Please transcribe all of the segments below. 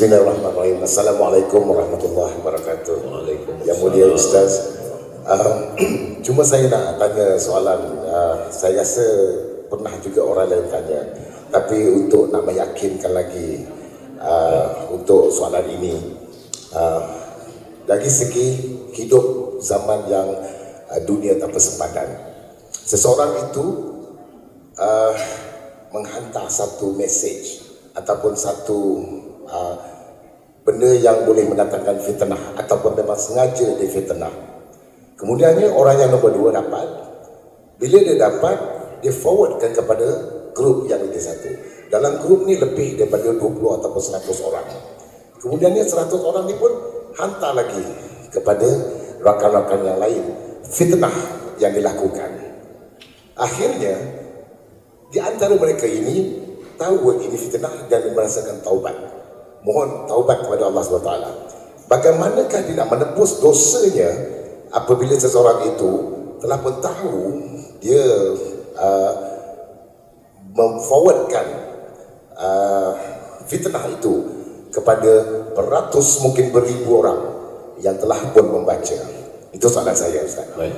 Bismillahirrahmanirrahim. Assalamualaikum warahmatullahi wabarakatuh. Waalaikumsalam. Yang mulia Ustaz, cuma saya nak tanya soalan. Saya rasa pernah juga orang lain tanya, tapi untuk nak meyakinkan lagi untuk soalan ini, dari segi hidup zaman yang dunia tanpa sempadan, seseorang itu menghantar satu mesej ataupun satu benda yang boleh mendatangkan fitnah ataupun memang sengaja difitnah. Kemudiannya orang yang nombor dua dapat, bila dia dapat, dia forwardkan kepada grup yang lebih satu. Dalam grup ni lebih daripada 20 ataupun 100 orang. Kemudiannya 100 orang ni pun hantar lagi kepada rakan-rakan yang lain, fitnah yang dilakukan. Akhirnya di antara mereka ini tahu ini fitnah dan merasakan taubat. Mohon taubat kepada Allah SWT. Bagaimanakah dia nak menebus dosanya apabila seseorang itu telah pun tahu dia memforwardkan fitnah itu kepada beratus mungkin beribu orang yang telah pun membaca. Itu soalan saya, Ustaz. Baik.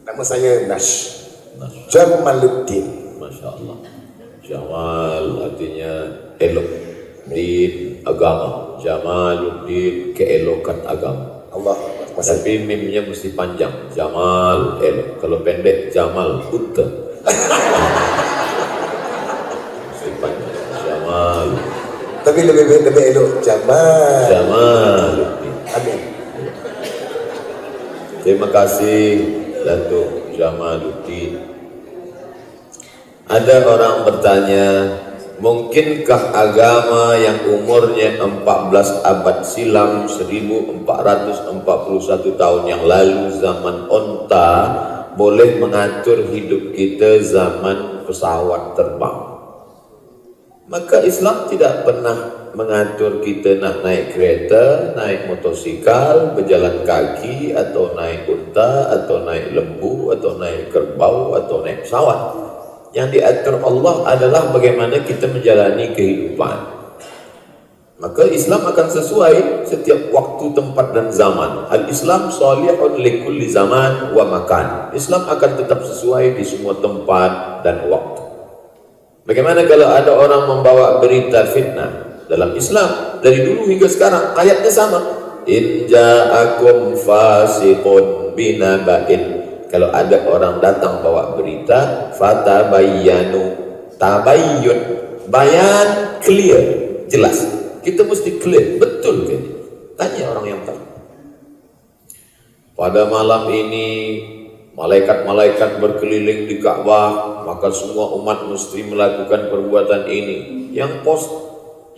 Nama saya Nash Jamaluddin. Masya Allah. Jamal artinya elok, din agama. Jamaluddin keelokan agama. Allah. Tapi mimnya mesti panjang. Jamal elok. Kalau pendek Jamal buta. Mesti panjang. Jamal. Tapi lebih elok Jamal. Jamaluddin. Amin. Terima kasih Datuk Jamaluddin. Ada orang bertanya, mungkinkah agama yang umurnya 14 abad silam, 1441 tahun yang lalu, zaman onta, boleh mengatur hidup kita zaman pesawat terbang? Maka Islam tidak pernah mengatur kita nak naik kereta, naik motosikal, berjalan kaki, atau naik unta, atau naik lembu, atau naik kerbau, atau naik pesawat. Yang diatur Allah adalah bagaimana kita menjalani kehidupan. Maka Islam akan sesuai setiap waktu, tempat dan zaman. Al-Islam salihun likulli zaman wa makan. Islam akan tetap sesuai di semua tempat dan waktu. Bagaimana kalau ada orang membawa berita fitnah? Dalam Islam dari dulu hingga sekarang ayatnya sama. In ja'akum fasiqun binaba'in. Kalau ada orang datang bawa berita, fatabayyanu. Tabayyun, bayan, clear, jelas. Kita mesti clear, betul ke? Tanya orang yang tahu. Pada malam ini malaikat-malaikat berkeliling di Ka'bah, maka semua umat mesti melakukan perbuatan ini.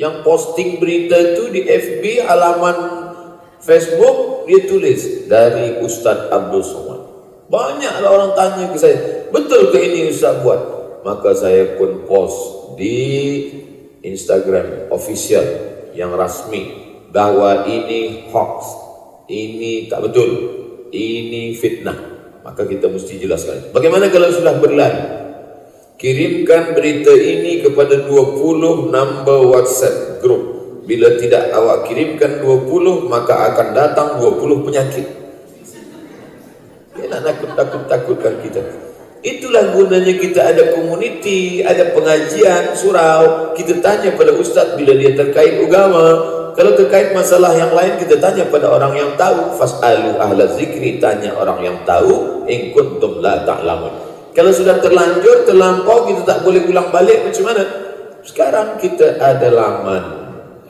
Yang posting berita itu di FB, halaman Facebook, dia tulis dari Ustadz Abdul Somad. Banyaklah orang tanya ke saya, betul ke ini Ustaz buat? Maka saya pun post di Instagram official yang rasmi bahwa ini hoax, ini tak betul, ini fitnah. Maka kita mesti jelaskan. Bagaimana kalau sudah berlari? Kirimkan berita ini kepada 20 number WhatsApp group. Bila tidak awak kirimkan 20, maka akan datang 20 penyakit. Nak takut-takutkan kita. Itulah gunanya kita ada komuniti, ada pengajian, surau. Kita tanya pada ustaz bila dia terkait agama. Kalau terkait masalah yang lain, kita tanya pada orang yang tahu. Fas'alu ahla zikri, tanya orang yang tahu. In kuntum la ta'lamun. Kalau sudah terlanjur, terlampau, kita tak boleh ulang balik, macam mana? Sekarang kita ada laman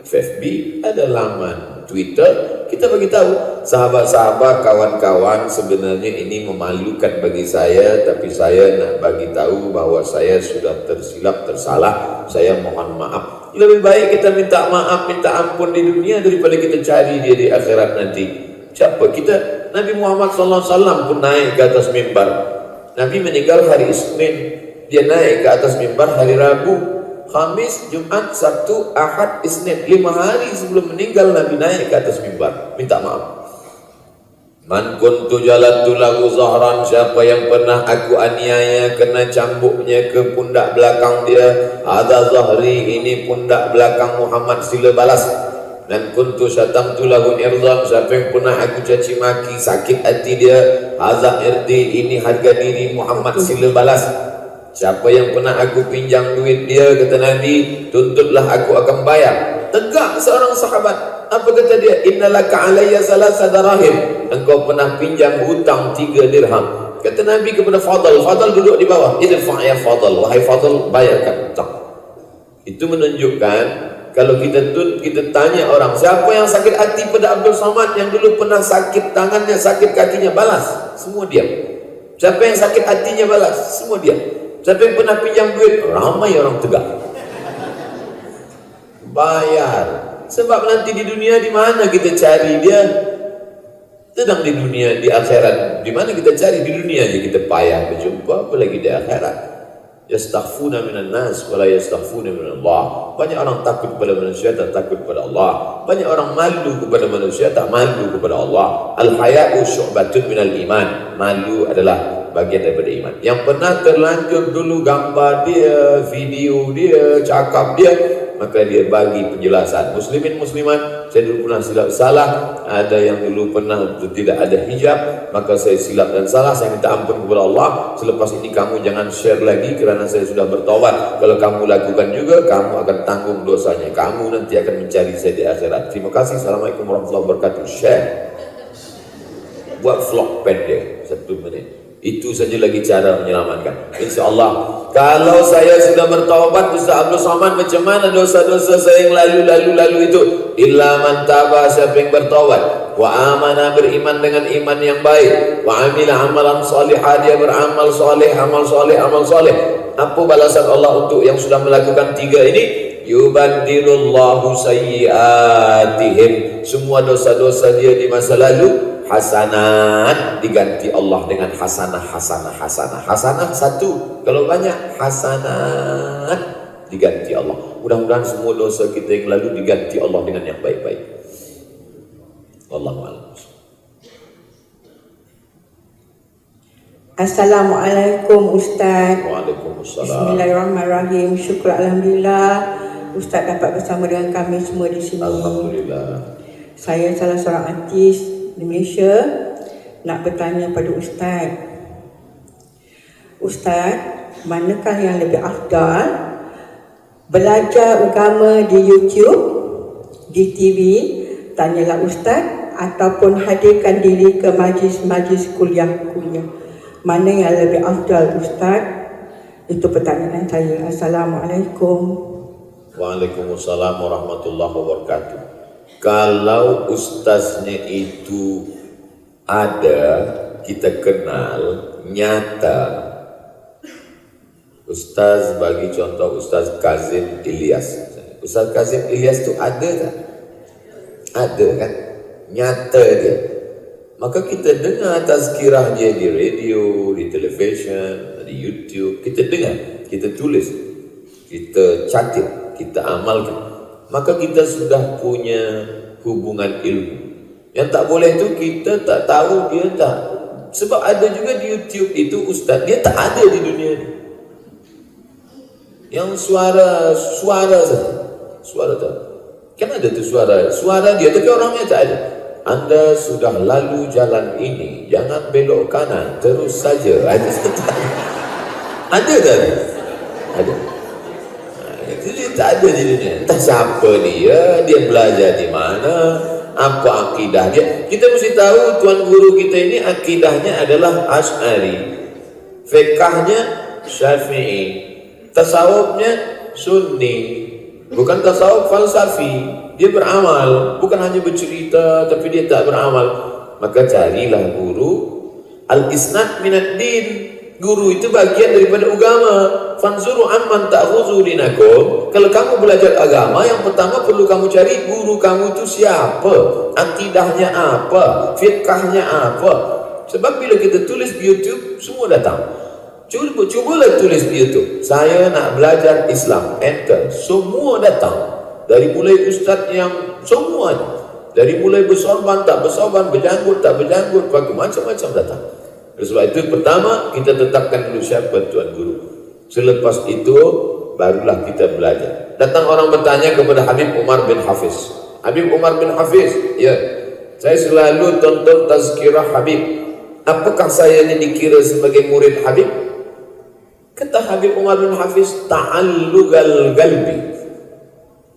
FB, ada laman Twitter. Kita bagi tahu, sahabat-sahabat, kawan-kawan, sebenarnya ini memalukan bagi saya, tapi saya nak bagi tahu bahawa saya sudah tersilap, tersalah. Saya mohon maaf. Lebih baik kita minta maaf, minta ampun di dunia daripada kita cari dia di akhirat nanti. Siapa kita? Nabi Muhammad SAW pun naik ke atas mimbar. Nabi meninggal hari Isnin, dia naik ke atas mimbar hari Rabu. Khamis, Jumat, Sabtu, Ahad, Isnin, 5 hari sebelum meninggal Nabi naik ke atas mimbar minta maaf. Man kuntu jalatu lahu zahran, siapa yang pernah aku aniaya kena cambuknya ke pundak belakang dia, hadza zahri, ini pundak belakang Muhammad, sila balas. Dan kuntu syatamtu lahu irdan, siapa yang pernah aku caci maki sakit hati dia, hadza irdi, ini harga diri Muhammad, sila balas. Siapa yang pernah aku pinjam duit dia, kata Nabi, tuntutlah aku akan bayar. Tegak seorang sahabat. Apa kata dia? Innalaka alayya salasa darahim. Engkau pernah pinjam hutang 3 dirham. Kata Nabi kepada Fadl, Fadl duduk di bawah. Idfa' ya Fadl, wahai Fadl, bayarkan hutang. Itu menunjukkan kalau kita tanya orang, siapa yang sakit hati pada Abdul Samad yang dulu pernah sakit tangannya, sakit kakinya, balas. Semua diam. Siapa yang sakit hatinya, balas. Semua diam. Siapa yang pernah pinjam duit, ramai orang tegak. Bayar. Sebab nanti di dunia di mana kita cari dia? Sedang di dunia, di akhirat. Di mana kita cari? Di dunia aja kita payah berjumpa, apalagi di akhirat. Yastaghfuna minan nas wala yastaghfuna min Allah. Banyak orang takut kepada manusia, tak takut kepada Allah. Banyak orang malu kepada manusia, tak malu kepada Allah. Al-haya'u syu'batun minal iman. Malu adalah bagian daripada iman. Yang pernah terlanjur dulu gambar dia, video dia, cakap dia, maka dia bagi penjelasan. Muslimin muslimat, saya dulu pernah silap salah. Ada yang dulu pernah tidak ada hijab, maka saya silap dan salah, saya minta ampun kepada Allah. Selepas ini kamu jangan share lagi kerana saya sudah bertaubat. Kalau kamu lakukan juga, kamu akan tanggung dosanya. Kamu nanti akan mencari saya di akhirat. Terima kasih. Assalamualaikum warahmatullahi wabarakatuh. Share. Buat vlog pendek 1 menit. Itu saja lagi cara menyelamatkan. InsyaAllah. Kalau saya sudah bertaubat, Ustaz Abdul Samad, macam mana dosa-dosa saya yang lalu itu? Illa man taba, siapa yang bertaubat, wa amana, beriman dengan iman yang baik, wa amila amalan salihah, dia beramal soleh, amal soleh, amal soleh. Apa balasan Allah untuk yang sudah melakukan 3 ini? Yubadilullahu sayyiatihim, semua dosa-dosa dia di masa lalu hasanat, diganti Allah dengan hasanah, hasanah, hasanah. Hasanah 1, kalau banyak hasanat diganti Allah. Mudah-mudahan semua dosa kita yang lalu diganti Allah dengan yang baik-baik. Wallahu a'lam. Assalamualaikum Ustaz. Waalaikumsalam. Bismillahirrahmanirrahim. Syukur alhamdulillah Ustaz dapat bersama dengan kami semua di sini. Alhamdulillah. Saya salah seorang artis di Malaysia, nak bertanya pada Ustaz. Ustaz, manakah yang lebih afdal? Belajar agama di YouTube, di TV, tanyalah Ustaz, ataupun hadirkan diri ke majlis-majlis kuliah-kuliah. Mana yang lebih afdal Ustaz? Itu pertanyaan saya. Assalamualaikum. Waalaikumsalam warahmatullahi wabarakatuh. Kalau ustaznya itu ada, kita kenal, nyata. Ustaz bagi contoh, Ustaz Kazim Ilyas. Ustaz Kazim Ilyas itu ada kan? Ada kan? Nyata dia. Maka kita dengar tazkirah dia di radio, di television, di YouTube. Kita dengar, kita tulis, kita catat, kita amalkan. Maka kita sudah punya hubungan ilmu. Yang tak boleh tu kita tak tahu dia tak. Sebab ada juga di YouTube itu ustaz, dia tak ada di dunia ni. Yang suara saja. Suara tu. Kan ada tu suara dia tapi orangnya tak ada. Anda sudah lalu jalan ini, jangan belok kanan, terus saja. Ada tak? Ada. Jadi tak ada di dunia. Entah siapa dia belajar di mana, apa akidah dia. Kita mesti tahu tuan guru kita ini akidahnya adalah Asy'ari, fiqhnya Syafi'i, tasawufnya Sunni, bukan tasawuf falsafi. Dia beramal, bukan hanya bercerita tapi dia tak beramal. Maka carilah guru. Al-isnad minad din. Guru itu bagian daripada agama. Fanzuru amman ta'khudhu dinakum. Kalau kamu belajar agama, yang pertama perlu kamu cari guru kamu itu siapa, akidahnya apa, fiqhnya apa. Sebab bila kita tulis di YouTube, semua datang. Cubalah tulis di YouTube, saya nak belajar Islam, enter, semua datang. Dari mulai ustaz yang semuanya, Dari mulai bersorban, tak bersorban, berjanggut, tak berjanggut, pakai macam-macam datang. Oleh sebab itu pertama kita tetapkan dulu siapa tuan guru. Selepas itu barulah kita belajar. Datang orang bertanya kepada Habib Umar bin Hafiz. Habib Umar bin Hafiz, ya, saya selalu tonton tazkirah Habib. Apakah saya ini dikira sebagai murid Habib? Kata Habib Umar bin Hafiz, ta'allugal galbi.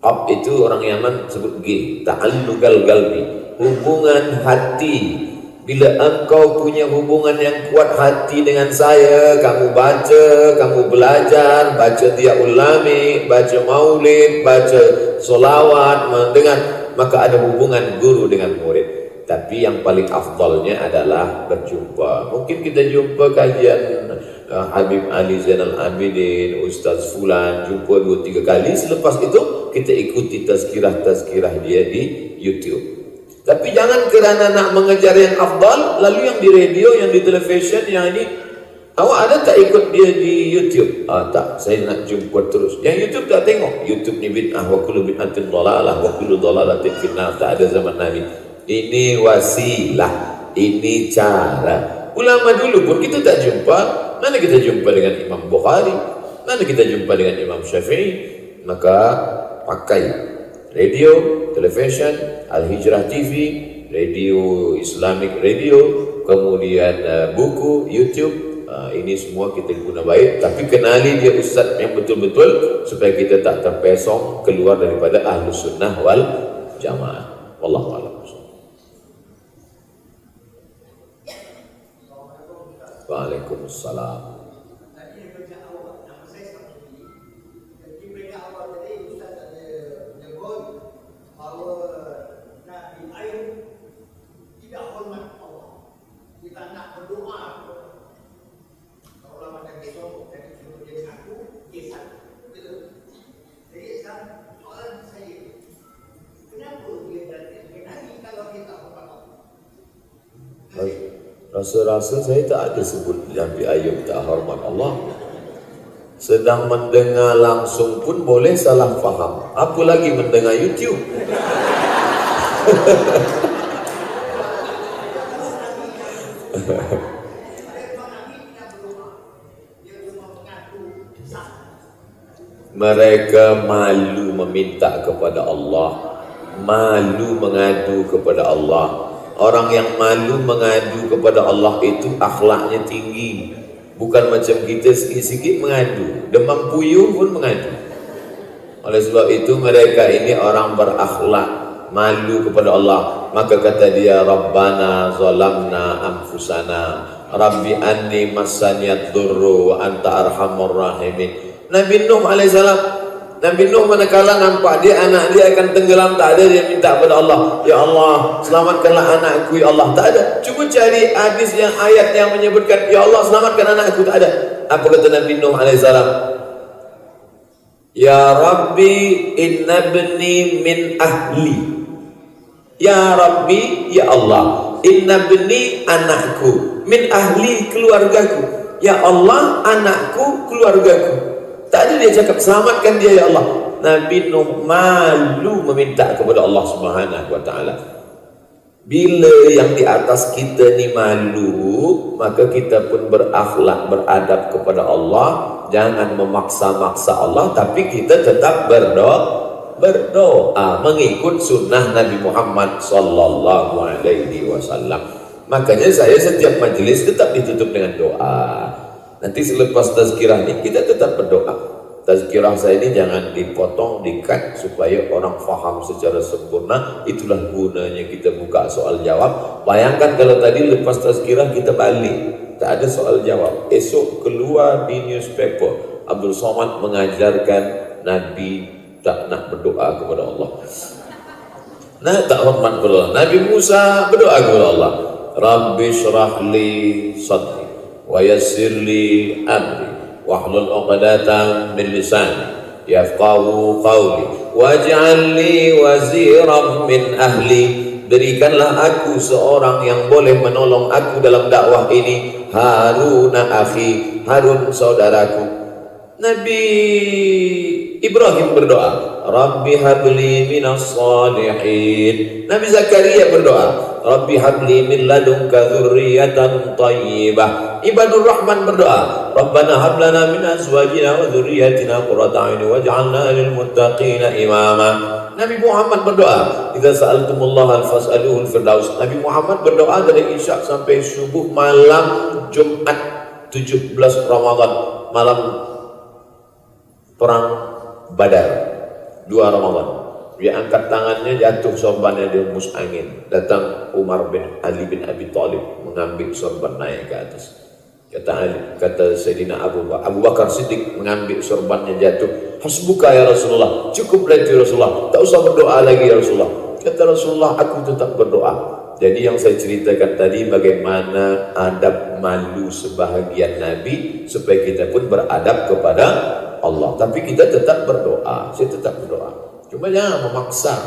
Ab itu orang Yaman sebut G, ta'allugal galbi, hubungan hati. Bila engkau punya hubungan yang kuat hati dengan saya, kamu baca, kamu belajar, baca Diyaul Lami, baca maulid, baca solawat, mendengar, maka ada hubungan guru dengan murid. Tapi yang paling afdalnya adalah berjumpa. Mungkin kita jumpa kajian Habib Ali Zainal Abidin, Ustaz Fulan, jumpa 2-3 kali. Selepas itu kita ikuti tazkirah-tazkirah dia di YouTube. Tapi jangan kerana nak mengejar yang afdal, lalu yang di radio, yang di televisyen, yang ini, awak ada tak ikut dia di YouTube? Tak, saya nak jumpa terus. Yang YouTube tak tengok. YouTube ni bid'ah, wa kullu bid'atin dhalalah, wa kullu dhalalatin finnar. Tak ada zaman Nabi. Ini wasilah, ini cara. Ulama dulu pun kita tak jumpa. Mana kita jumpa dengan Imam Bukhari? Mana kita jumpa dengan Imam Syafi'i? Maka pakai radio, television, Al-Hijrah TV, radio Islamic radio, kemudian buku, YouTube. Ini semua kita guna baik. Tapi kenali dia ustaz yang betul-betul supaya kita tak terpesong keluar daripada Ahlus Sunnah wal Jamaah. Wallahu a'lam. Waalaikumsalam. Rasa-rasa saya tak ada sebut Nabi Ayub tak hormat Allah. Sedang mendengar langsung pun boleh salah faham. Apa lagi mendengar YouTube? Mereka malu meminta kepada Allah, malu mengadu kepada Allah. Orang yang malu mengadu kepada Allah itu akhlaknya tinggi. Bukan macam kita sikit-sikit mengadu, demam puyuh pun mengadu. Oleh sebab itu mereka ini orang berakhlak, malu kepada Allah. Maka kata dia, Rabbana zalamna anfusana, Rabbi anni massaniyad durru wa anta arhamur rahimin. Nabi Nuh alaihissalam, Nabi Nuh manakala nampak dia anak dia akan tenggelam, tak ada dia minta kepada Allah, ya Allah selamatkanlah anakku ya Allah. Tak ada. Cuba cari hadis yang ayat yang menyebutkan ya Allah selamatkan anakku, tak ada. Apa kata Nabi Nuh alaihissalam? Ya Rabbi inna bni min ahli. Ya Rabbi ya Allah, inna bni anakku, min ahli keluargaku. Ya Allah anakku keluargaku. Tak ada dia cakap selamatkan dia ya Allah. Nabi Nuh malu meminta kepada Allah Subhanahu wa taala. Bila yang di atas kita ni malu, maka kita pun berakhlak, beradab kepada Allah. Jangan memaksa-maksa Allah, tapi kita tetap berdoa mengikut sunnah Nabi Muhammad sallallahu alaihi wasallam. Makanya saya setiap majlis tetap ditutup dengan doa. Nanti selepas tazkirah ini kita tetap berdoa. Tazkirah saya ini jangan dipotong, di-cut supaya orang faham secara sempurna. Itulah gunanya kita buka soal jawab. Bayangkan kalau tadi lepas tazkirah kita balik, tak ada soal jawab. Esok keluar di newspaper, Abdul Somad mengajarkan Nabi tak nak berdoa kepada Allah. Nah, tak hormat kepada Allah. Nabi Musa berdoa kepada Allah. Rabbi syrah li sadri wa yassir li amri wahlul 'uqdatam min lisani yafqahu qawli waj'al li waziran min ahli. Berikanlah aku seorang yang boleh menolong aku dalam dakwah ini, Harun akhi, Harun saudaraku. Nabi Ibrahim berdoa, Rabbi habli minas salihin. Nabi Zakaria berdoa, Rabbi habli min ladunka dzurriyyatan thayyibah. Ibadur Rahman berdoa, Rabbana hab lana min azwajina wa dzurriyyatina qurrata a'yun waj'alna lil muttaqina imama. Nabi Muhammad berdoa, idza sa'altumullaha fas'aluhul firdaus. Nabi Muhammad berdoa dari Isya sampai subuh malam Jumat 17 Ramadan, malam perang Badar 2 Ramadan. Dia angkat tangannya, jatuh sorbannya dihembus angin. Datang Umar bin Ali bin Abi Thalib mengambil sorban naik ke atas. Kata Sayyidina Abu Bakar Siddiq mengambil sorbannya jatuh. Hasbuka ya Rasulullah, cukuplah itu Rasulullah, tak usah berdoa lagi ya Rasulullah. Kata Rasulullah, aku tetap berdoa. Jadi yang saya ceritakan tadi bagaimana adab malu sebahagian Nabi supaya kita pun beradab kepada Allah. Tapi kita tetap berdoa, saya tetap berdoa. Cuma jangan memaksa.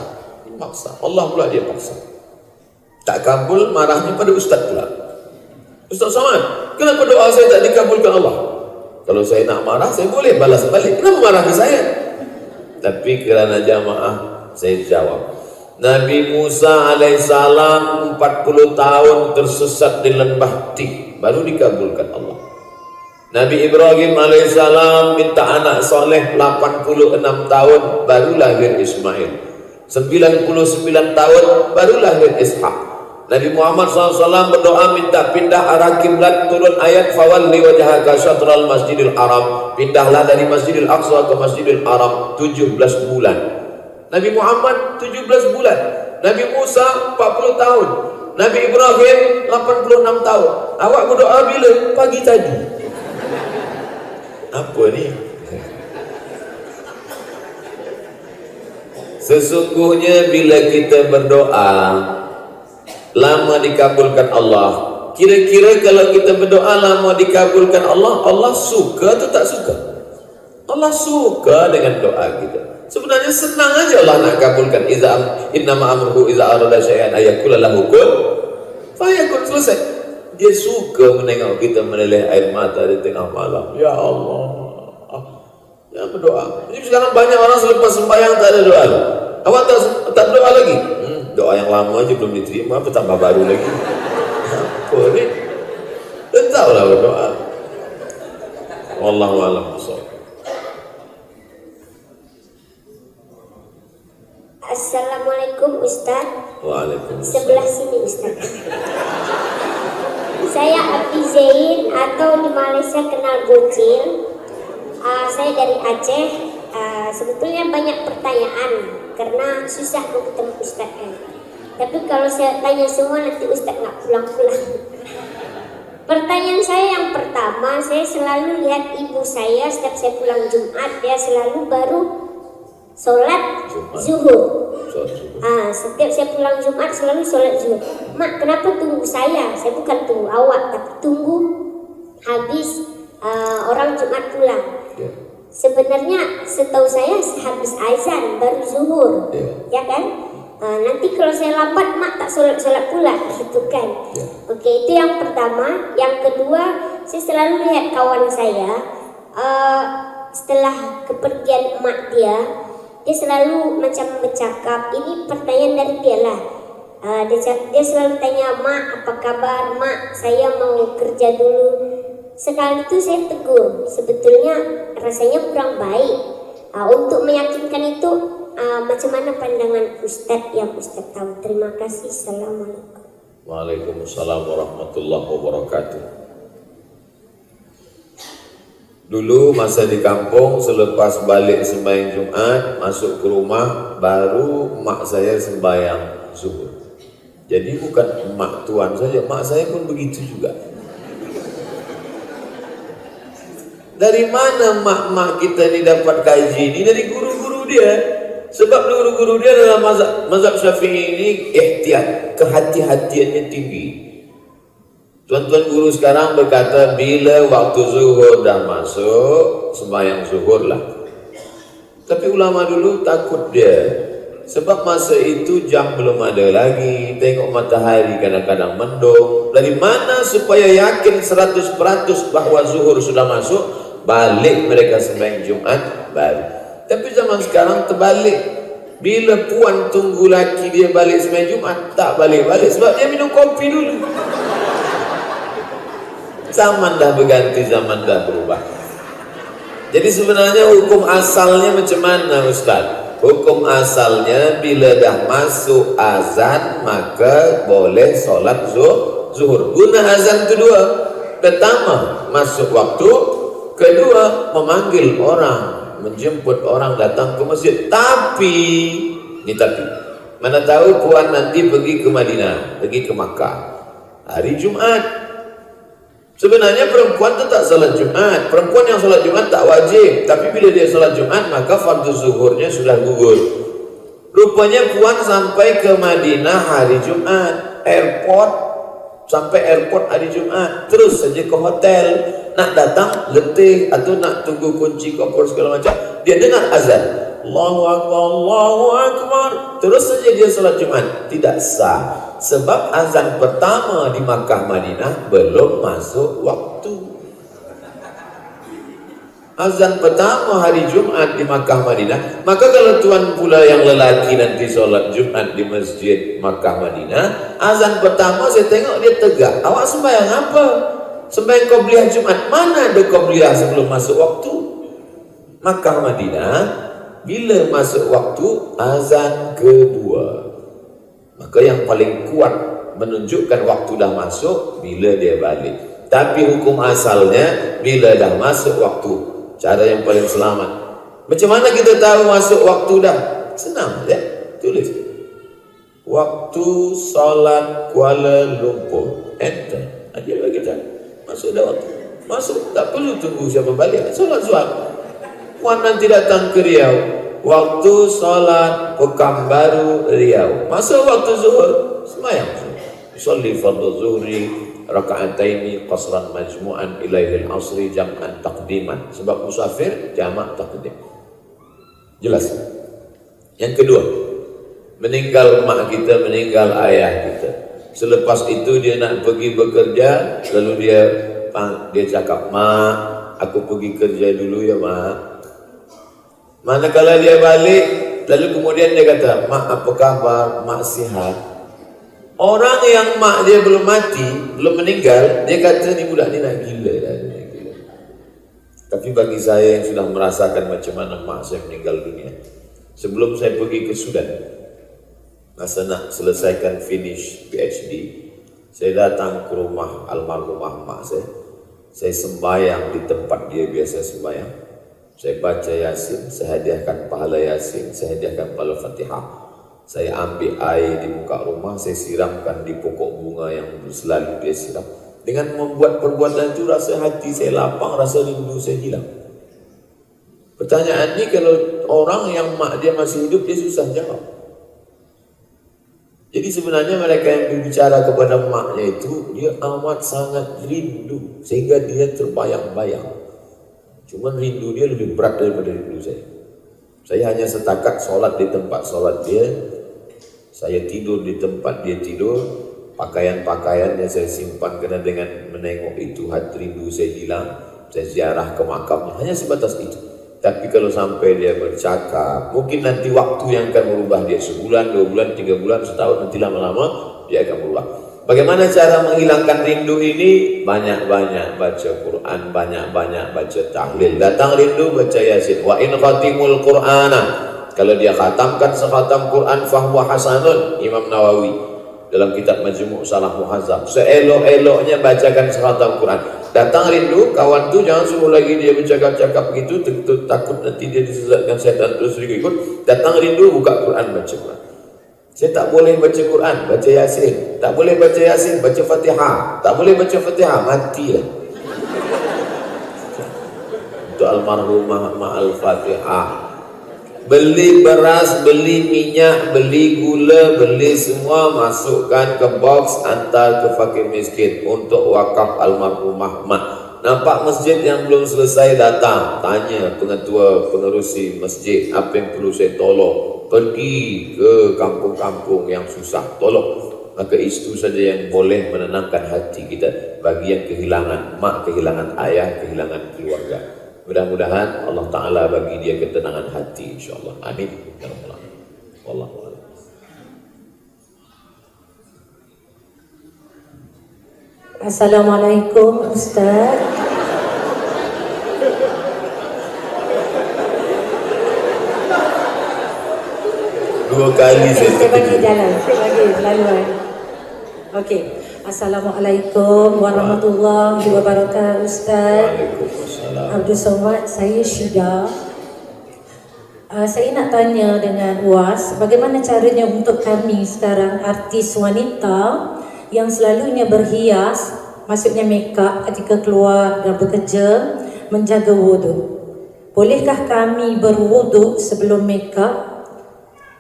Allah pula dia paksa. Tak kabul, marahnya pada ustaz pula. Ustaz Somad, kenapa doa saya tak dikabulkan Allah? Kalau saya nak marah, saya boleh balas balik. Kenapa marah ke saya? Tapi kerana jamaah, saya jawab. Nabi Musa alaihissalam 40 tahun tersesat di lembah Tih, baru dikabulkan Allah. Nabi Ibrahim alaihissalam minta anak soleh 86 tahun, baru lahir Ismail. 99 tahun, baru lahir Ishak. Nabi Muhammad SAW berdoa minta pindah arah kiblat, turun ayat fawalli wajhaka syatral masjidil haram, pindahlah dari Masjidil Aqsa ke Masjidil Haram 17 bulan. Nabi Muhammad 17 bulan, Nabi Musa 40 tahun, Nabi Ibrahim 86 tahun. Awak berdoa bila? Pagi tadi. Apa ni? Sesungguhnya bila kita berdoa lama dikabulkan Allah. Kira-kira kalau kita berdoa lama dikabulkan Allah, Allah suka atau tak suka? Allah suka dengan doa kita. Sebenarnya senang aja Allah nak kabulkan. Innama amruhu iza arada syai'an ayakula lahu kun fayakun, selesai. Dia suka menengok kita meneleh air mata di tengah malam. Ya Allah, ya berdoa. Jadi sekarang banyak orang selepas sembahyang tak ada doa. Awak tak berdoa lagi? Doa yang lama aja belum diterima, apa tambah baru lagi? Apa ni? Tetaplah berdoa. Wallahu a'lam bishawab. Assalamualaikum Ustaz. Waalaikumsalam. Sebelah sini Ustaz. Saya Abdi Zain atau di Malaysia kenal Bocil. Saya dari Aceh. Sebetulnya banyak pertanyaan karena susah mau ketemu Ustaz kan. Tapi kalau saya tanya semua nanti Ustaz nggak pulang-pulang. Pertanyaan saya yang pertama, saya selalu lihat ibu saya setiap saya pulang Jumat, dia selalu baru sholat zuhur. Setiap saya pulang Jumat selalu sholat zuhur. Mak, kenapa tunggu saya? Saya bukan tunggu awak, tapi tunggu habis orang Jumat pulang. Sebenarnya setahu saya habis azan baru zuhur, ya kan? Nanti kalau saya lambat, mak tak sholat pula, gitu kan? Oke, itu yang pertama. Yang kedua, saya selalu lihat kawan saya setelah kepergian emak dia selalu macam bercakap. Ini pertanyaan dari dia lah. Dia selalu tanya, mak apa kabar? Mak, saya mau kerja dulu. Sekali itu saya tegur, sebetulnya rasanya kurang baik. Untuk meyakinkan itu, macam mana pandangan Ustadz yang Ustadz tahu? Terima kasih. Assalamualaikum. Waalaikumsalam warahmatullahi wabarakatuh. Dulu masa di kampung, selepas balik sembahyang Jumat, masuk ke rumah, baru mak saya sembahyang zuhur. Jadi bukan mak tuan saja, mak saya pun begitu juga. Dari mana mak-mak kita ni dapat kaji ni? Dari guru-guru dia. Sebab guru-guru dia dalam mazhab Syafi'i ini ihtiyat, kehati-hatiannya tinggi. Tuan-tuan guru sekarang berkata bila waktu zuhur dah masuk, sembahyang zuhur lah. Tapi ulama dulu takut dia. Sebab masa itu jam belum ada lagi, tengok matahari kadang-kadang mendung. Dari mana supaya yakin 100% bahawa zuhur sudah masuk? balik mereka sembahyang Jumat baru. Tapi zaman sekarang terbalik. Bila puan tunggu laki dia balik sembahyang Jumat, tak balik-balik sebab dia minum kopi dulu. Zaman dah berganti, zaman dah berubah. Jadi sebenarnya hukum asalnya macam mana Ustaz? Hukum asalnya bila dah masuk azan maka boleh solat zuhur. Guna azan kedua, pertama masuk waktu, kedua memanggil orang, menjemput orang datang ke masjid. Tapi mana tahu puan nanti pergi ke Madinah, pergi ke Makkah hari Jumat. Sebenarnya perempuan tu tak salat Jumat. Perempuan yang salat Jumat tak wajib. Tapi bila dia salat Jumat maka fardu zuhurnya sudah gugur. Rupanya puan sampai ke Madinah hari Jumat, sampai airport hari Jumat, terus saja ke hotel. Nak datang letih atau nak tunggu kunci koper segala macam, dia dengar azan, Allahu Akbar, Allahu Akbar, terus saja dia salat Jumat. Tidak sah. Sebab azan pertama di Makkah Madinah belum masuk waktu. Azan pertama hari Jumat di Makkah Madinah. Maka kalau tuan pula yang lelaki nanti solat Jumat di masjid Makkah Madinah, azan pertama saya tengok dia tegak. Awak sembahyang apa? Sembahyang Qobliyah Jumat. Mana ada Qobliyah sebelum masuk waktu? Makkah Madinah bila masuk waktu azan kedua. Maka yang paling kuat menunjukkan waktu dah masuk bila dia balik. Tapi hukum asalnya bila dah masuk waktu, cara yang paling selamat. Macam mana kita tahu masuk waktu dah? Senang ya, tulis. Waktu solat Kuala Lumpur. Enter. Dia bagi tahu. Masuk dah waktu. Masuk, tak perlu tunggu siapa balik. Solat zuhur. Puan nanti datang ke Riau. Waktu solat Pekanbaru Riau. Masuk waktu zuhur, sembahyang. Usolli fardhu zuhri raka'ataini qasran majmu'an ilaihil asri jam'an taqdiman. Sebab musafir jamak taqdim. Jelas. Yang kedua, meninggal mak kita, meninggal ayah kita. Selepas itu dia nak pergi bekerja, lalu dia cakap, "Mak, aku pergi kerja dulu ya, Mak." Manakala dia balik, lalu kemudian dia kata, "Mak, apa kabar? Mak sihat." Orang yang mak dia belum mati, belum meninggal, dia kata ni budak ni nak gila dah. Tapi bagi saya yang sudah merasakan macam mana mak saya meninggal dunia, sebelum saya pergi ke Sudan, masa nak selesaikan finish PhD, saya datang ke rumah almarhumah mak saya sembahyang di tempat dia biasa sembahyang. Saya baca Yasin, saya hadiahkan pahala Yasin, saya hadiahkan pahala Fatihah. Saya ambil air di muka rumah, saya siramkan di pokok bunga yang selalu dia siram. Dengan membuat perbuatan itu, rasa hati saya lapang, rasa rindu saya hilang. Pertanyaan ini kalau orang yang mak dia masih hidup, dia susah jawab. Jadi sebenarnya mereka yang berbicara kepada maknya itu, dia amat sangat rindu, sehingga dia terbayang-bayang. Cuma rindu dia lebih berat daripada rindu saya. Saya hanya setakat solat di tempat solat dia, saya tidur di tempat dia tidur, pakaian-pakaiannya saya simpan kerana dengan menengok itu hati rindu saya hilang. Saya ziarah ke makamnya, hanya sebatas itu. Tapi kalau sampai dia bercakap, mungkin nanti waktu yang akan merubah dia, sebulan, 2 bulan, 3 bulan, setahun, nanti lama-lama dia akan berubah. Bagaimana cara menghilangkan rindu ini? Banyak-banyak baca Quran, banyak-banyak baca tahlil. Datang rindu, baca Yasin. Wa in khatimul Qur'ana. Kalau dia khatamkan sekhatam Quran, fahuwa hasanun. Imam Nawawi dalam kitab Majmu' Salah Muhazzab. Seelok-eloknya bacakan sekhatam Quran. Datang rindu, kawan tu jangan suruh lagi dia bercakap-cakap begitu, takut nanti dia disesatkan syaitan terus ikut. Datang rindu, buka Quran, baca Quran. Saya tak boleh baca Quran, baca Yasin. Tak boleh baca Yasin, baca Fatihah. Tak boleh baca Fatihah, matilah. Untuk almarhumah ma'al Fatihah. Beli beras, beli minyak, beli gula, beli semua, masukkan ke box, antar ke fakir miskin untuk wakaf almarhumah mak. Nampak masjid yang belum selesai, datang, tanya pengetua, pengerusi masjid, apa yang perlu saya tolong. Pergi ke kampung-kampung yang susah, tolong. Maka itu saja yang boleh menenangkan hati kita. Bagi yang kehilangan mak, kehilangan ayah, kehilangan keluarga. Mudah-mudahan Allah Ta'ala bagi dia ketenangan hati, insyaAllah. Amin. Ya Rabbal Alamin. Wallahu a'lam. Assalamualaikum Ustaz. Dua kali Saya bagi terkejut. jalan, saya bagi laluan. Okey. Assalamualaikum warahmatullahi wabarakatuh Ustaz. Waalaikumsalam. Abdul Somad, saya Syida. Saya nak tanya dengan UAS, bagaimana caranya untuk kami sekarang artis wanita yang selalunya berhias, maksudnya make up ketika keluar dan bekerja, menjaga wuduk. Bolehkah kami berwuduk sebelum make up?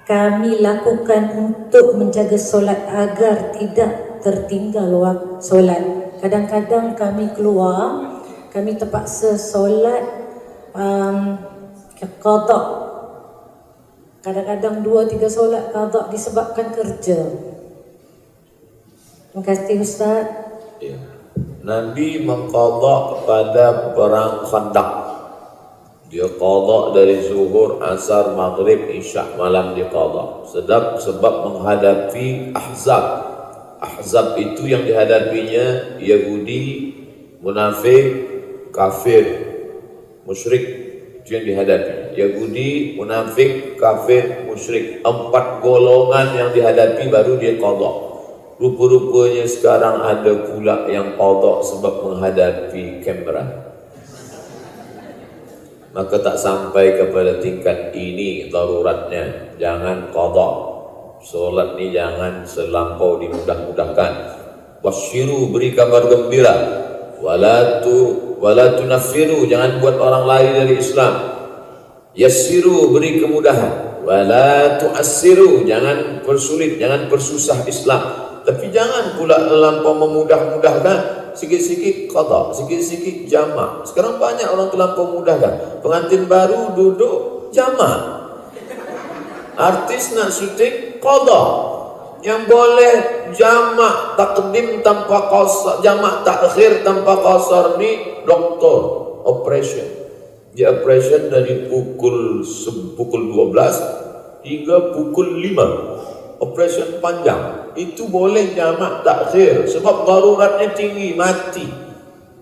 Kami lakukan untuk menjaga solat agar tidak tertinggal waktu solat. Kadang-kadang kami keluar, kami terpaksa solat qada. Kadang-kadang 2-3 solat qada disebabkan kerja. Terima kasih Ustaz. Ya. Nabi mengqadha kepada perang Khandaq. Dia qadha dari zuhur, asar, maghrib, isya, malam dia qadha. Sebab menghadapi Ahzab. Ahzab itu yang dihadapinya Yahudi, munafik, kafir, musyrik. Itu yang dihadapi. Yahudi, munafik, kafir, musyrik. 4 golongan yang dihadapi baru dia qadha. Rupa-rupanya sekarang ada pula yang qadha sebab menghadapi kamera. Maka tak sampai kepada tingkat ini daruratnya. Jangan qadha. Solat ni jangan selampau dimudah-mudahkan. Wasyiru, beri kabar gembira. Wala tunaffiru, jangan buat orang lari dari Islam. Yassiru, beri kemudahan. Wala tu'assiru, jangan persulit, jangan persusah Islam. Tapi jangan pula terlampau memudah-mudahkan. Sikit-sikit qadha, sikit-sikit jamak. Sekarang banyak orang terlampau mudahkan. Pengantin baru duduk jamak. Artis nak syuting qadha. Yang boleh jamak takdim tanpa qasar, jamak takhir tanpa qasar ni doktor operation. Dia operation dari pukul 12 hingga pukul 5. Operation panjang. Itu boleh jamak takhir sebab daruratnya tinggi, mati.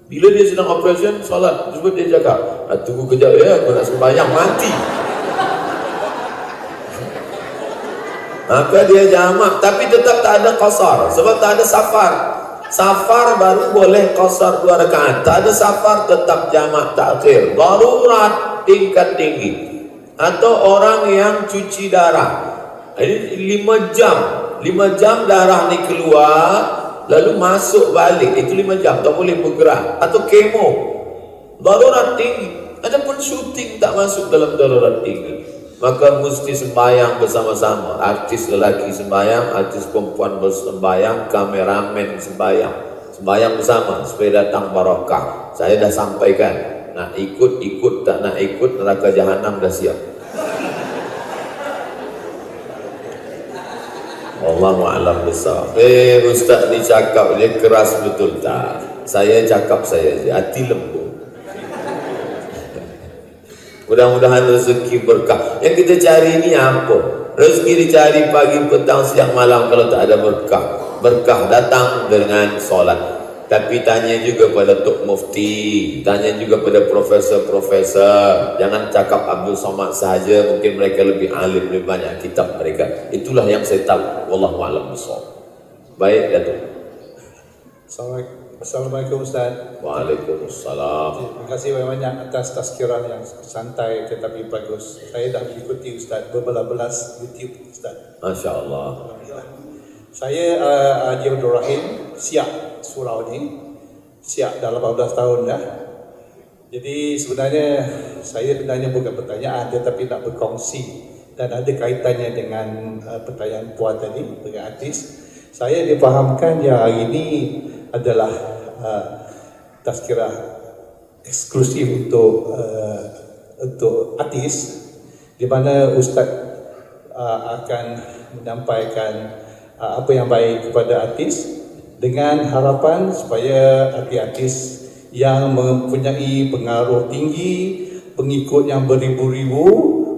Bila dia sedang operation solat, sebab dia cakap, tunggu kejap ya, aku nak sembahyang, mati. Maka dia jamak, tapi tetap tak ada qasar sebab tak ada safar. Safar baru boleh qasar 2 rakaat. Tak ada safar tetap jamak takhir. Darurat tingkat tinggi. Atau orang yang cuci darah. Ini 5 jam. 5 jam darah ni keluar lalu masuk balik. Itu 5 jam, tak boleh bergerak. Atau kemo. Darurat tinggi. Adapun syuting tak masuk dalam darurat tinggi. Maka mesti sembahyang bersama-sama. Artis lelaki sembahyang, artis perempuan sembahyang, kameramen sembahyang. Sembahyang bersama supaya datang barakah. Saya dah sampaikan. Nak ikut, tak nak ikut, neraka jahanam dah siap. Wallahu a'lam bissawab. Ustaz ni cakap dia keras betul tak? Saya cakap saya je, hati lembut. Mudah-mudahan rezeki berkah. Yang kita cari ni apa? Rezeki dicari pagi, petang, siang, malam. Kalau tak ada berkah, berkah datang dengan solat. Tapi tanya juga pada Tok Mufti, tanya juga pada profesor-profesor. Jangan cakap Abdul Somad sahaja. Mungkin mereka lebih alim, lebih banyak kitab mereka. Itulah yang saya tahu. Wallahu a'lam bishawab. Baik, Datuk. Assalamualaikum Ustaz. Waalaikumsalam. Terima kasih banyak atas tazkirah yang santai tetapi bagus. Saya dah mengikuti Ustaz berbelas-belas YouTube Ustaz. Masya Allah. Saya Haji Abdul Rahim, siap surau ni. Siap dah 18 tahun dah. Jadi sebenarnya saya bukan pertanyaan tetapi nak berkongsi dan ada kaitannya dengan pertanyaan puan tadi dengan artis. Saya difahamkan yang hari ini adalah tazkirah eksklusif untuk artis, di mana Ustaz akan menyampaikan apa yang baik kepada artis dengan harapan supaya artis-artis yang mempunyai pengaruh tinggi, pengikut yang beribu-ribu,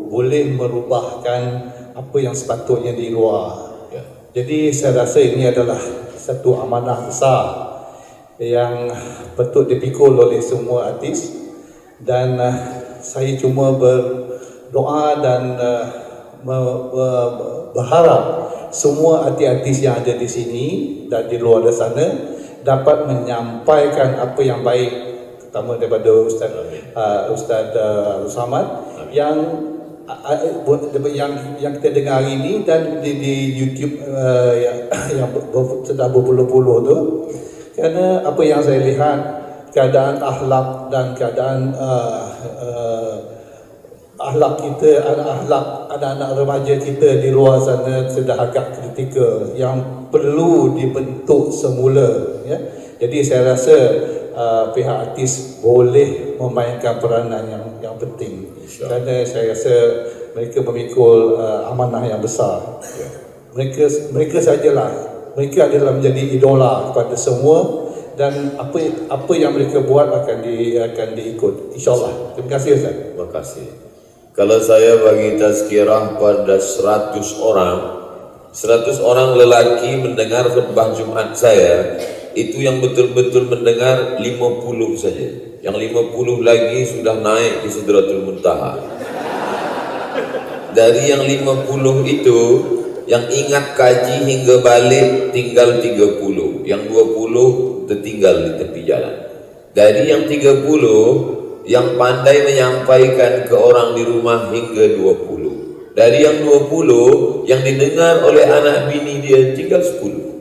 boleh merubahkan apa yang sepatutnya di luar. Jadi saya rasa ini adalah satu amanah besar yang patut dipikul oleh semua artis, dan saya cuma berdoa dan berharap semua artis-artis yang ada di sini dan di luar sana dapat menyampaikan apa yang baik, terutama daripada Ustaz Samad yang kita dengar hari ini dan di YouTube yang sudah berpuluh-puluh tu, kerana apa yang saya lihat, keadaan akhlak dan keadaan akhlak kita, anak-anak remaja kita di luar sana sudah agak kritikal yang perlu dibentuk semula, ya. Jadi saya rasa pihak artis boleh memainkan peranan yang penting, kerana saya rasa mereka memikul amanah yang besar. Mereka sajalah, mereka adalah menjadi idola kepada semua, dan apa yang mereka buat akan diikut, insyaAllah. Terima kasih Ustaz. Terima kasih. Kalau saya bagi tazkirah pada 100 orang lelaki mendengar khutbah Jumat saya, itu yang betul-betul mendengar 50 saja. Yang 50 lagi sudah naik ke Sidratul Muntaha. Dari yang 50 itu, yang ingat kaji hingga balik tinggal 30. Yang 20 tertinggal di tepi jalan. Dari yang 30, yang pandai menyampaikan ke orang di rumah hingga 20. Dari yang 20, yang didengar oleh anak bini dia tinggal 10.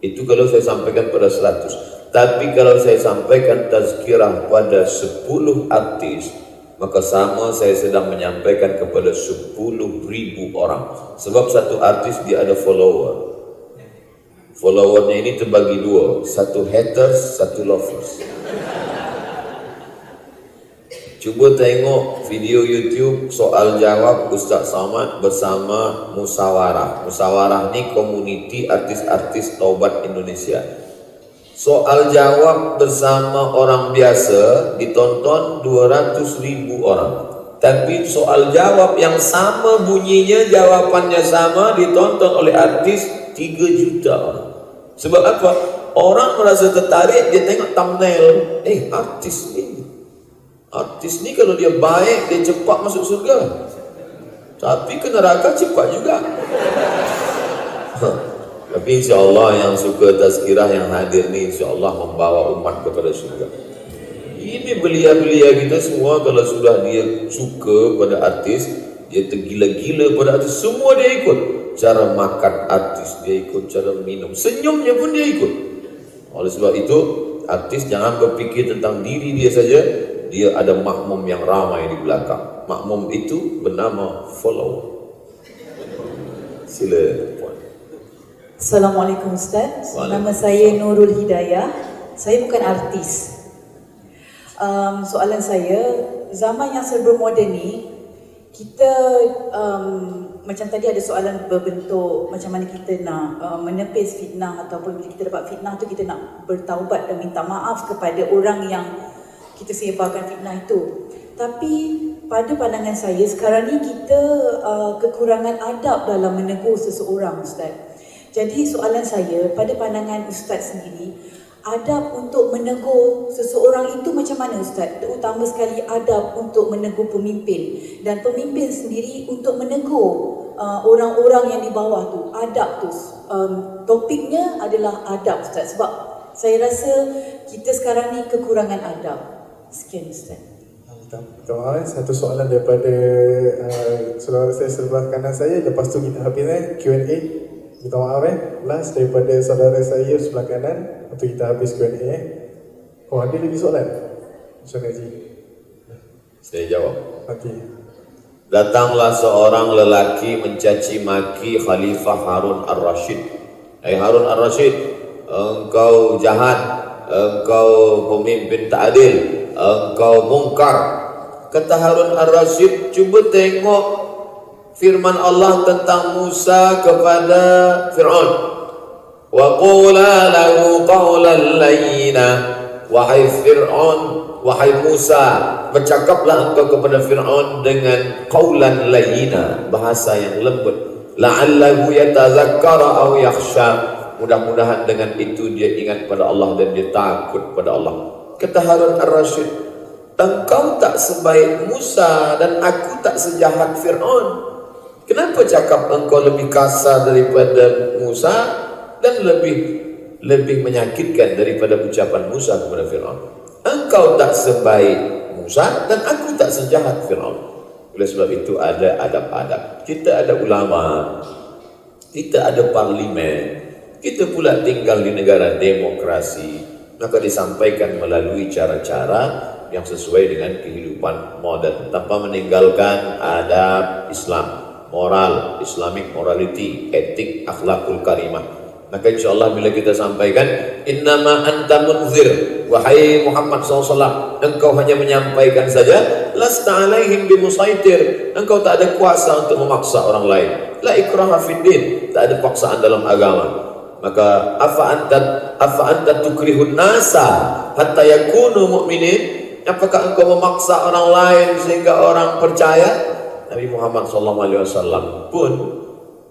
Itu kalau saya sampaikan pada 100. Tapi kalau saya sampaikan tazkirah pada 10 artis, maka sama saya sedang menyampaikan kepada 10.000 orang. Sebab satu artis dia ada follower. Followernya ini terbagi dua, satu haters, satu lovers. Cuba tengok video YouTube soal jawab Ustaz Samad bersama Musawarah. Musawarah ni komuniti artis-artis taubat Indonesia. Soal jawab bersama orang biasa ditonton 200.000 orang. Tapi soal jawab yang sama bunyinya, jawapannya sama, ditonton oleh artis 3 juta orang. Sebab apa? Orang merasa tertarik, dia tengok thumbnail. Artis ni kalau dia baik, dia cepat masuk surga. Tapi ke neraka cepat juga. Tapi insyaAllah yang suka tazkirah yang hadir ni, insyaAllah membawa umat kepada surga. Ini belia-belia kita semua, kalau sudah dia suka pada artis, dia tergila-gila pada artis, semua dia ikut. Cara makan artis dia ikut, cara minum, senyumnya pun dia ikut. Oleh sebab itu, artis jangan berfikir tentang diri dia saja, dia ada makmum yang ramai di belakang. Makmum itu bernama follower. Sila puan. Assalamualaikum Ustaz. Nama saya Nurul Hidayah. Saya bukan artis. Soalan saya, zaman yang serba moden ni, kita macam tadi ada soalan berbentuk macam mana kita nak menepis fitnah, ataupun bila kita dapat fitnah tu kita nak bertaubat dan minta maaf kepada orang yang kita sebarkan fitnah itu. Tapi pada pandangan saya sekarang ni kita kekurangan adab dalam menegur seseorang, Ustaz. Jadi soalan saya, pada pandangan Ustaz sendiri, adab untuk menegur seseorang itu macam mana Ustaz? Terutama sekali adab untuk menegur pemimpin, dan pemimpin sendiri untuk menegur orang-orang yang di bawah tu. Adab tu, topiknya adalah adab Ustaz. Sebab saya rasa kita sekarang ni kekurangan adab. Sekian Ustaz. Pertama, satu soalan daripada saudara saya sebelah kanan saya. Lepas tu kita habis Q&A. Minta maaf last daripada saudara saya sebelah kanan untuk kita habis Q&A. Oh, ada lagi soalan? Soalan Haji. Saya jawab. Okey. Datanglah seorang lelaki mencaci maki Khalifah Harun Ar-Rashid. Hai Harun Ar-Rashid, engkau jahat, engkau pemimpin tak adil, engkau mungkar. Kata Harun Ar-Rashid, cuba tengok firman Allah tentang Musa kepada Fir'aun. Wa qula lahu qawlan layyina wahai Fir'aun, wahai Musa, bercakaplah engkau kepada Fir'aun dengan qaulan layyina, bahasa yang lembut, la'allahu yatazakkara aw yakhsha, mudah-mudahan dengan itu dia ingat pada Allah dan dia takut pada Allah. Kata Harun Ar-Rasyid, engkau tak sebaik Musa dan aku tak sejahat Fir'aun. Kenapa cakap engkau lebih kasar daripada Musa dan lebih menyakitkan daripada ucapan Musa kepada Fir'aun? Engkau tak sebaik Musa dan aku tak sejahat Fir'aun. Oleh sebab itu ada adab-adab. Kita ada ulama, kita ada parlimen, kita pula tinggal di negara demokrasi. Maka disampaikan melalui cara-cara yang sesuai dengan kehidupan modern tanpa meninggalkan adab Islam, moral, Islamic morality, etik, akhlakul karimah. Maka insyaAllah bila kita sampaikan innama anta munzir, wahai Muhammad SAW, engkau hanya menyampaikan saja, lasta alaihim bimusaitir, engkau tak ada kuasa untuk memaksa orang lain, la ikraha fiddin, tak ada paksaan dalam agama. Maka afa anta tukrihun nasa hatta yakunu mu'minin, apakah engkau memaksa orang lain sehingga orang percaya? Nabi Muhammad SAW pun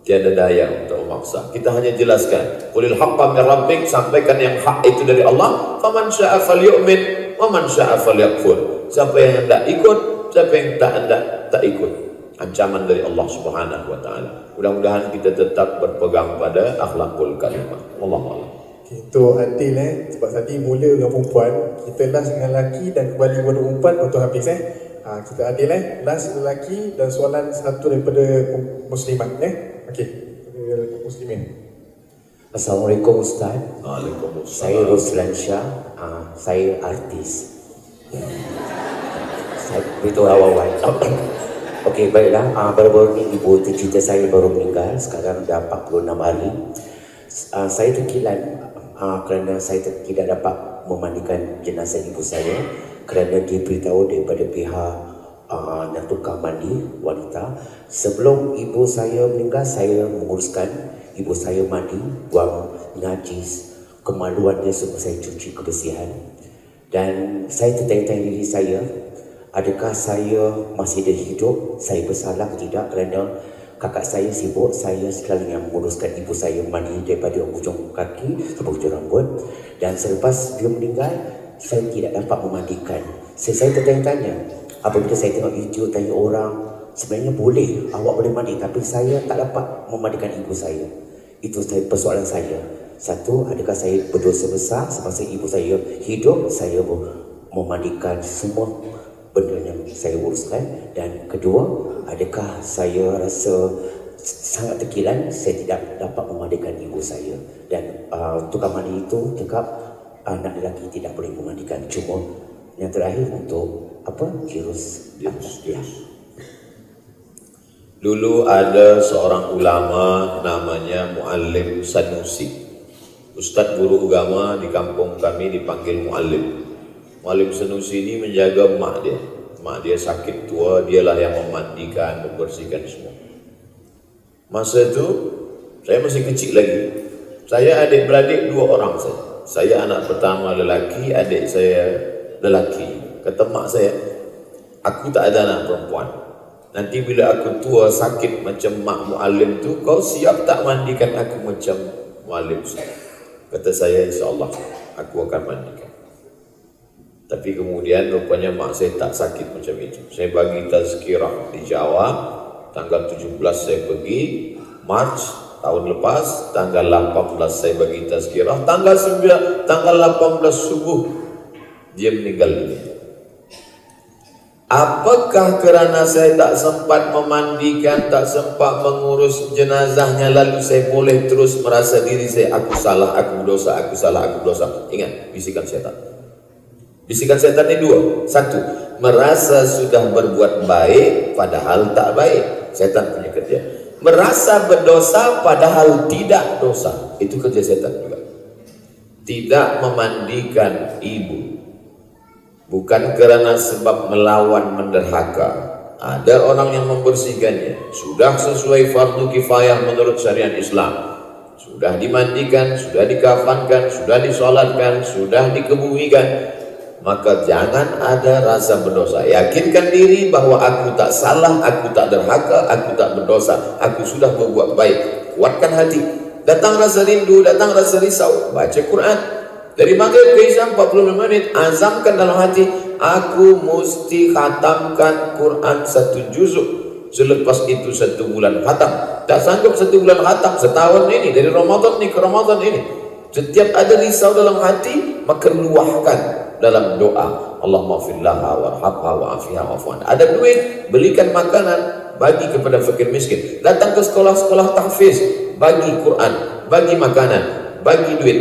tiada daya untuk memaksa. Kita hanya jelaskan, qulil haqqa min rabbik, sampaikan yang hak itu dari Allah, faman syaa falyu'min wa man syaa falyakfur. Siapa yang hendak ikut, siapa yang tak hendak tak ikut. Ancaman dari Allah Subhanahu wa taala. Mudah-mudahan kita tetap berpegang pada akhlakul karimah. Wallahu a'lam. Itu adil sebab tadi mula dengan perempuan, kita last dengan lelaki dan kembali kepada perempuan untuk habis kita adil last lelaki dan soalan satu daripada muslimat okey, muslimin. Assalamualaikum Ustaz. Waalaikumsalam. Saya Roslan Shah, saya artis. Saya beritahu awal-awal. Okey, baiklah. Baru-baru ni ibu tercinta saya baru meninggal. Sekarang dah 46 hari. Saya terkilan kerana saya tidak dapat memandikan jenazah ibu saya kerana diberitahu daripada pihak tukang mandi wanita. Sebelum ibu saya meninggal, saya menguruskan ibu saya mandi, buang najis, kemaluan dia semua saya cuci kebersihan. Dan saya tertanya-tanya diri saya, adakah saya masih ada hidup? Saya bersalah tidak kerana kakak saya sibuk, saya sekali yang menguruskan ibu saya mandi daripada ujung kaki sampai ujung rambut. Dan selepas dia meninggal, saya tidak dapat memandikan. Saya tertanya-tanya, apabila saya tengok YouTube tanya orang, sebenarnya boleh, awak boleh mandi, tapi saya tak dapat memandikan ibu saya. Itu persoalan saya. Satu, adakah saya berdosa besar semasa ibu saya hidup, saya memandikan semua benda yang saya uruskan? Dan kedua, adakah saya rasa sangat terkilan saya tidak dapat memandikan ibu saya? Dan tukang mandi itu cakap anak lelaki tidak boleh memandikan. Cuma yang terakhir untuk virus. Dulu ada seorang ulama namanya Muallim Sanusi, ustaz guru agama di kampung kami dipanggil Muallim. Muallim Sanusi ini menjaga mak dia. Mak dia sakit tua, dialah yang memandikan, membersihkan semua. Masa itu saya masih kecil lagi. Saya adik-beradik 2 orang saja. Saya anak pertama lelaki, adik saya lelaki. Kata mak saya, aku tak ada anak perempuan. Nanti bila aku tua sakit macam mak Muallim tu, kau siap tak mandikan aku macam Muallim? Kata saya, insyaAllah aku akan mandikan. Tapi kemudian rupanya mak saya tak sakit macam itu. Saya bagi tazkirah di Jawa, tanggal 17 saya pergi, Mac tahun lepas, tanggal 18 saya bagi tazkirah, tanggal 18 subuh dia meninggal dunia. Apakah kerana saya tak sempat memandikan, tak sempat mengurus jenazahnya, lalu saya boleh terus merasa diri saya, aku salah, aku berdosa, aku salah, aku berdosa? Ingat, bisikan syaitan. Bisikan syaitan ini 2. 1, merasa sudah berbuat baik padahal tak baik. Syaitan punya kerja. Merasa berdosa padahal tidak dosa. Itu kerja syaitan juga. Tidak memandikan ibu bukan kerana sebab melawan menderhaka. Ada orang yang membersihkannya, sudah sesuai fardu kifayah menurut syariat Islam. sudah dimandikan, sudah dikafankan, sudah disolatkan, sudah dikebumikan, maka jangan ada rasa berdosa. Yakinkan diri bahwa aku tak salah, aku tak derhaka, aku tak berdosa, aku sudah berbuat baik. Kuatkan hati. Datang rasa rindu, datang rasa risau, baca Quran. Dari maghrib ke isya 45 menit, azamkan dalam hati, aku mesti khatamkan Quran 1 juzuk. Selepas itu 1 bulan khatam. Tak sanggup 1 bulan khatam, setahun ini, dari Ramadan ini ke Ramadan ini. Setiap ada risau dalam hati, maka luahkan dalam doa, Allahumma firlaha warhamha wa'afiha wa'fu anha. Ada duit, belikan makanan, bagi kepada fakir miskin. Datang ke sekolah-sekolah tahfiz, bagi Quran, bagi makanan, bagi duit.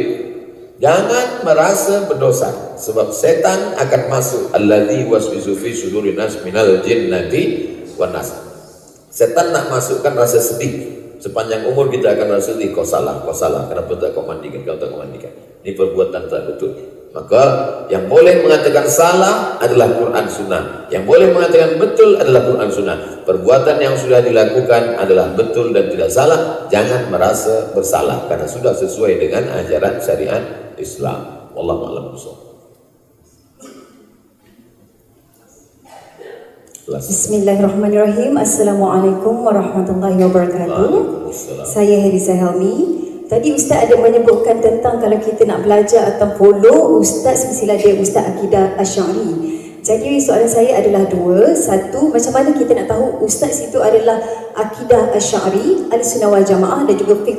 Jangan merasa berdosa, sebab setan akan masuk. Alladzi waswisu fi sudurin nas minal jinnati wan nas. Setan nak masukkan rasa sedih. Sepanjang umur kita akan rasa sedih, kau salah, kenapa tak kau mandikan, kau tak kau mandikan. Ini perbuatan tak betul. Maka yang boleh mengatakan salah adalah Quran Sunnah. Yang boleh mengatakan betul adalah Quran Sunnah. Perbuatan yang sudah dilakukan adalah betul dan tidak salah. Jangan merasa bersalah karena sudah sesuai dengan ajaran syariat Islam. Wallahu a'lam bishawab. Bismillahirrahmanirrahim. Assalamualaikum warahmatullahi wabarakatuh. Saya Heriza Helmi. Tadi Ustaz ada menyebutkan tentang kalau kita nak belajar atau follow Ustaz, mestilah dia Ustaz Akidah Asy'ari. Jadi soalan saya adalah dua. Satu, macam mana kita nak tahu Ustaz itu adalah Akidah Asy'ari, Ahlussunnah wal Jamaah dan juga fiqh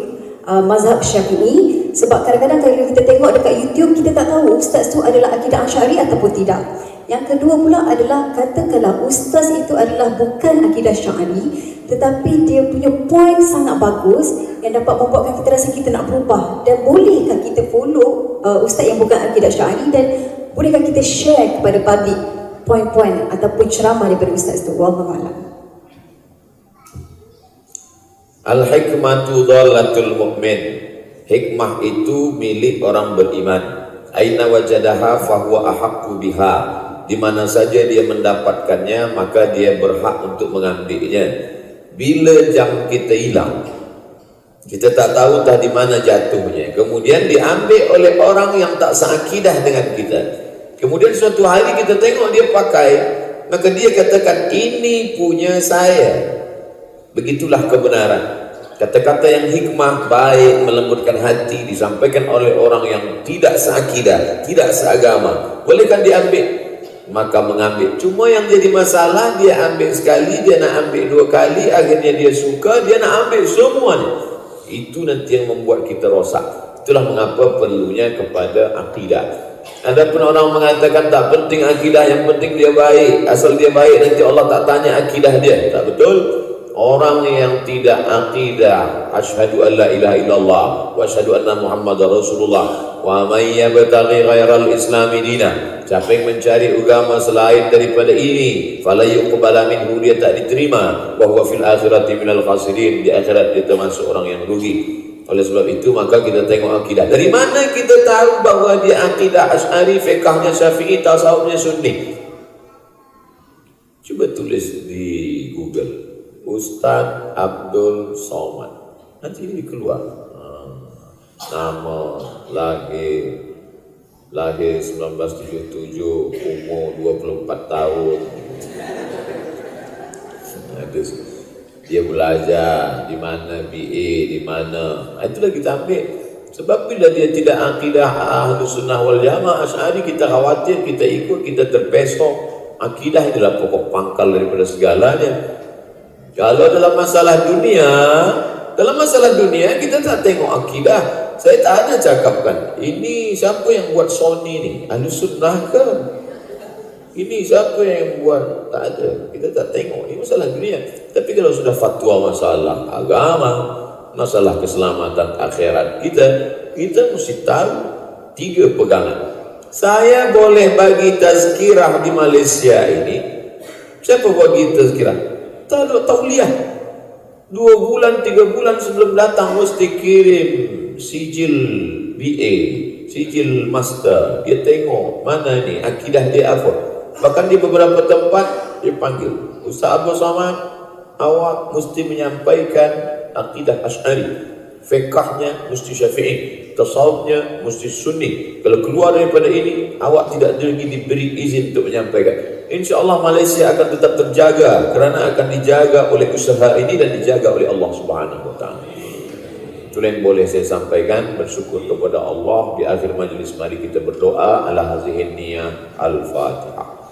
mazhab Syafi'i. Sebab kadang-kadang kalau kita tengok dekat YouTube, kita tak tahu Ustaz itu adalah Akidah Asy'ari ataupun tidak. Yang kedua pula adalah katakanlah Ustaz itu adalah bukan Akidah Syar'i, tetapi dia punya poin sangat bagus yang dapat membuatkan kita rasa kita nak berubah. Dan bolehkah kita follow Ustaz yang bukan Akidah Syar'i, dan bolehkah kita share kepada public poin-poin ataupun ceramah daripada Ustaz itu? Wallahu a'lam. Al-hikmatu dhallatul mu'min. Hikmah itu milik orang beriman. Aina wajadaha fahuwa ahaqqu biha. Di mana saja dia mendapatkannya, maka dia berhak untuk mengambilnya. Bila jam kita hilang, kita tak tahu dah di mana jatuhnya, kemudian diambil oleh orang yang tak seakidah dengan kita. Kemudian suatu hari kita tengok dia pakai, maka dia katakan ini punya saya. Begitulah kebenaran. Kata-kata yang hikmah, baik, melembutkan hati, disampaikan oleh orang yang tidak seakidah, tidak seagama. Bolehkan diambil? Maka mengambil. Cuma yang jadi masalah, dia ambil sekali, dia nak ambil 2 kali, akhirnya dia suka, dia nak ambil semuanya. Itu nanti yang membuat kita rosak. Itulah mengapa perlunya kepada akidah. Adapun orang mengatakan tak penting akidah, yang penting dia baik, asal dia baik nanti Allah tak tanya akidah dia. Tak betul. Orang yang tidak akidah, asyhadu an la ilaha illallah wa asyhadu anna muhammadar rasulullah wa may yabtaghi ghairal islami dina, siapa yang mencari agama selain daripada ini, fala yuqbala minhu, dia tak diterima, wa huwa fil akhirati minal khasirin, di akhirat dia termasuk orang yang rugi. Oleh sebab itu maka kita tengok akidah. Dari mana kita tahu bahawa dia akidah Asy'ari, fiqhnya Syafi'i, tasawufnya Sunni? Cuba tulis di Google Ustaz Abdul Somad, nanti ini keluar nama, lahir 1977, umur 24 tahun. Dia belajar di mana, BA di mana. Itulah kita ambil. Sebab bila dia tidak akidah Ahlussunnah wal Jamaah Asy'ari, kita khawatir, kita ikut, kita terpesong. Akidah adalah pokok pangkal daripada segalanya. Kalau dalam masalah dunia kita tak tengok akidah. Saya tak ada cakapkan ini siapa yang buat Sony ni, Ahlussunnah ke? Ini siapa yang buat? Tak ada. Kita tak tengok. Ini masalah dunia. Tapi kalau sudah fatwa masalah agama, masalah keselamatan akhirat kita mesti tahu 3 pegangan. Saya boleh bagi tazkirah di Malaysia ini. Siapa bagi tazkirah? Tak ada tauliah. 2 bulan, 3 bulan sebelum datang mesti kirim sijil BA, sijil master. Dia tengok mana ni akidah dia apa. Bahkan di beberapa tempat dia panggil, Ustaz Abdul Somad, awak mesti menyampaikan akidah Asy'ari. fiqhnya mesti Syafi'i, tasawufnya mesti Sunni. Kalau keluar daripada ini, awak tidak lagi diberi izin untuk menyampaikan. InsyaAllah Malaysia akan tetap terjaga kerana akan dijaga oleh usaha ini dan dijaga oleh Allah Subhanahu Wa Taala. Itulah yang boleh saya sampaikan. Bersyukur kepada Allah. Di akhir majlis mari kita berdoa ala hazihin niyah. Al-Fatihah.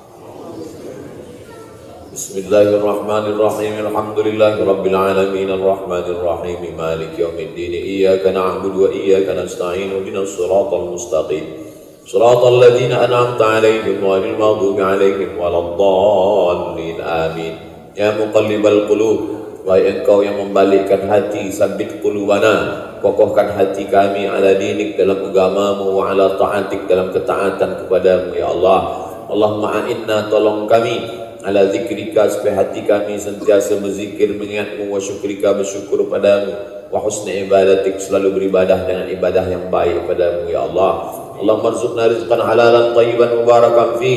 Bismillahirrahmanirrahim. Alhamdulillahi rabbil alamin arrahmanir rahim maliki yaumiddin. Iyyaka na'budu wa iyyaka nasta'in. Ihdinas siratal mustaqim. Siratal ladzina an'amta 'alaihim ghairil maghdubi 'alaihim waladdallin. Amin. Ya muqallibal qulub, wahai engkau yang membalikkan hati, sabit qulubana, kokohkan hati kami ala dinik dalam agamamu, wa ala ta'atik dalam ketaatan kepadamu ya Allah. Allahumma a'inna, tolong kami ala zikrika, supaya hati kami sentiasa berzikir mengingatmu, wa syukrika, bersyukur padamu, wa husni ibadatik, selalu beribadah dengan ibadah yang baik padamu ya Allah. Allahumma arzuqna rizqan halalan tayyiban mubarakan fi,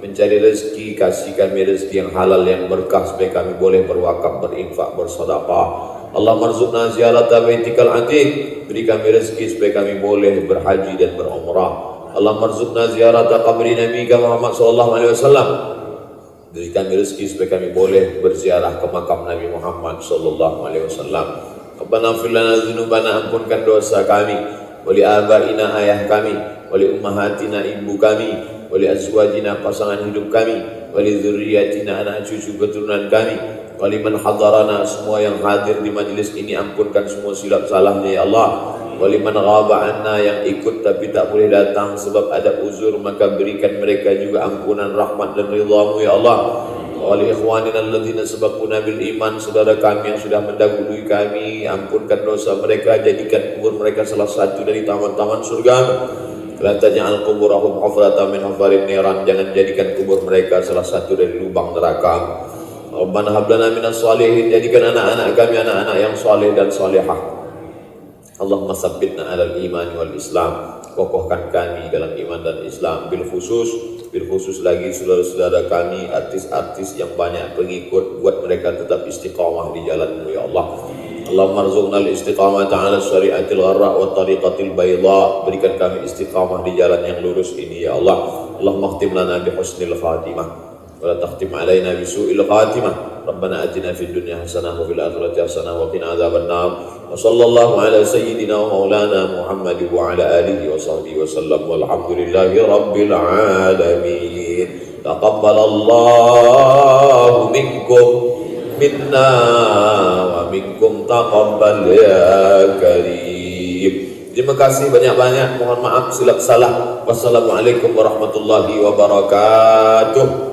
mencari rezeki, kasih kami rezeki yang halal yang berkah supaya kami boleh berwakaf, berinfak, bersedekah. Allahumma arzuqna ziyarata baitikal atiq, beri kami rezeki supaya kami boleh berhaji dan berumrah. Allahumma arzuqna ziyarata qabri nabiyika Muhammad sallallahu alaihi wasallam, beri kami rezeki supaya kami boleh berziarah ke makam Nabi Muhammad sallallahu alaihi wasallam. Rabbana ighfir lana dzunubana, ampunkan dosa kami, wali abaina, ayah kami, wali ummahatina, ibu kami, wali azwajina, pasangan hidup kami, wali dzurriyyatina, anak cucu keturunan kami, wali man hadarana, semua yang hadir di majlis ini ampunkan semua silap salahnya ya Allah. Wali man ghaba anna, yang ikut tapi tak boleh datang sebab ada uzur, maka berikan mereka juga ampunan, rahmat dan ridhamu ya Allah. Wali ikhwanina alladzina sabaquna bil iman, saudara kami yang sudah mendahului kami, ampunkan dosa mereka, jadikan kubur mereka salah satu dari taman-taman surga. La taj'al quburahum hufratan min hufarin niran, jangan jadikan kubur mereka salah satu dari lubang neraka. Rabbana hab lana minas shalihin, jadikan anak-anak kami anak-anak yang saleh dan salihah. Allahumma sabbitna 'alal iman wal Islam, kokohkan kami dalam iman dan Islam. Bil khusus lagi saudara-saudara kami artis-artis yang banyak pengikut, buat mereka tetap istiqamah di jalan-Mu ya Allah. Allahumma arzuqna al-istiqamata 'ala syari'atil gharra wa tariqatil bayda, berikan kami istiqamah di jalan yang lurus ini ya Allah. Allahumma khtim lana bi husnil khatimah wa la takhtim 'alaina bi su'il khatimah. Rabbana atina fid dunya hasanah wa fil akhirati hasanah wa qina adzabannar. Wa sallallahu ala sayyidina wa maulana Muhammad wa ala alihi wa sahbihi wa sallam, walhamdulillahi rabbil alamin. Taqabbalallahu minkum minna wa minkum taqabbal ya karim. Terima kasih banyak-banyak, mohon maaf silap salah. Wassalamualaikum warahmatullahi wabarakatuh.